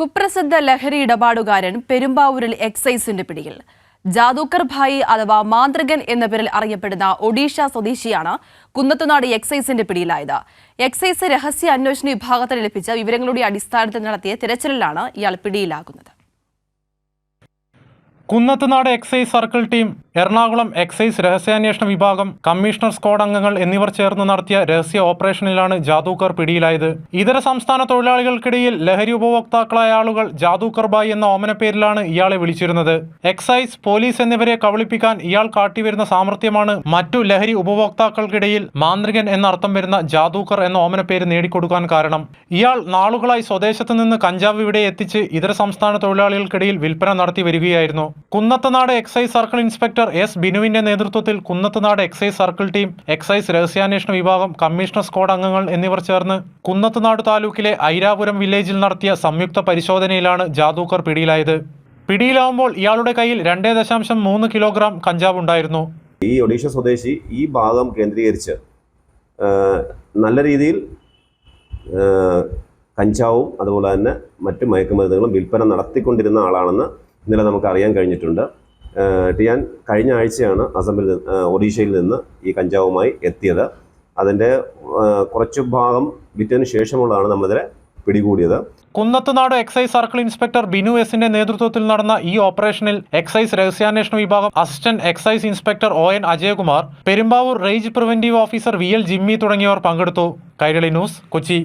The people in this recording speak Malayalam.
കുപ്രസിദ്ധ ലഹരി ഇടപാടുകാരൻ പെരുമ്പാവൂരിൽ എക്സൈസിന്റെ പിടിയിൽ. ജാദൂക്കർ ഭായി അഥവാ മാന്ത്രികൻ എന്ന പേരിൽ അറിയപ്പെടുന്ന ഒഡീഷ സ്വദേശിയാണ് കുന്നത്തുനാട് എക്സൈസിന്റെ പിടിയിലായത്. എക്സൈസ് രഹസ്യ അന്വേഷണ വിഭാഗത്തിന് ലഭിച്ച വിവരങ്ങളുടെ അടിസ്ഥാനത്തിൽ നടത്തിയ തിരച്ചിലിലാണ് ഇയാൾ പിടിയിലാകുന്നത്. Kunnathunad excise circle team, Ernakulam excise രഹസ്യാന്വേഷണ വിഭാഗം, കമ്മീഷണർ സ്ക്വാഡ് അംഗങ്ങൾ എന്നിവർ ചേർന്ന് നടത്തിയ രഹസ്യ ഓപ്പറേഷനിലാണ് ജാദൂക്കർ പിടിയിലായത്. ഇതര സംസ്ഥാന തൊഴിലാളികൾക്കിടയിൽ ലഹരി ഉപഭോക്താക്കളായ ആളുകൾ ജാദൂക്കർ ബായ് എന്ന ഓമനപ്പേരിലാണ് ഇയാളെ വിളിച്ചിരുന്നത്. എക്സൈസ്, പോലീസ് എന്നിവരെ കബളിപ്പിക്കാൻ ഇയാൾ കാട്ടിവരുന്ന സാമർത്ഥ്യമാണ് മറ്റു ലഹരി ഉപഭോക്താക്കൾക്കിടയിൽ മാന്ത്രികൻ എന്നർത്ഥം വരുന്ന ജാദൂക്കർ എന്ന ഓമനപ്പേര് നേടിക്കൊടുക്കാൻ കാരണം. ഇയാൾ നാളുകളായി സ്വദേശത്ത് നിന്ന് കഞ്ചാവ് ഇവിടെ എത്തിച്ച് ഇതര സംസ്ഥാന തൊഴിലാളികൾക്കിടയിൽ വിൽപ്പന നടത്തി വരികയായിരുന്നു. Kunnathunad excise circle inspector S ബിനുവിന്റെ നേതൃത്വത്തിൽ Kunnathunad excise circle team, excise രഹസ്യാന്വേഷണ വിഭാഗം, കമ്മീഷണർ സ്ക്വാഡ് അംഗങ്ങൾ എന്നിവർ ചേർന്ന് കുന്നത്തുനാട് താലൂക്കിലെ ഐരാപുരം വില്ലേജിൽ നടത്തിയ സംയുക്ത പരിശോധനയിലാണ് ജാദൂക്കർ പിടിയിലായത്. പിടിയിലാവുമ്പോൾ ഇയാളുടെ കയ്യിൽ 2.3 കിലോഗ്രാം കഞ്ചാവ് ഉണ്ടായിരുന്നു. ഈ ഒഡീഷ സ്വദേശി ഈ ഭാഗം കേന്ദ്രീകരിച്ച് നല്ല രീതിയിൽ കഞ്ചാവും അതുപോലെ തന്നെ മറ്റു മയക്കുമരുന്നുകളും വിൽപ്പന നടത്തിക്കൊണ്ടിരുന്ന ആളാണെന്ന് ഇന്നലെ നമുക്ക് അറിയാൻ കഴിഞ്ഞിട്ടുണ്ട്. ടിയാൻ കഴിഞ്ഞ ആഴ്ചയാണ് ഒഡീഷയിൽ നിന്ന് ഈ കഞ്ചാവുമായി എത്തിയത്. അതിൻ്റെ കുറച്ചു ഭാഗം വിറ്റതിന് ശേഷമുള്ളതാണ് നമ്മളിതിനെ പിടികൂടിയത്. Kunnathunad excise circle inspector Binu എസിന്റെ നേതൃത്വത്തിൽ നടന്ന ഈ ഓപ്പറേഷനിൽ എക്സൈസ് രഹസ്യാന്വേഷണ വിഭാഗം assistant excise inspector ON Ajayakumar, Perumbavoor range preventive officer VL Jimmy തുടങ്ങിയവർ പങ്കെടുത്തു. കൈരളി ന്യൂസ്, കൊച്ചി.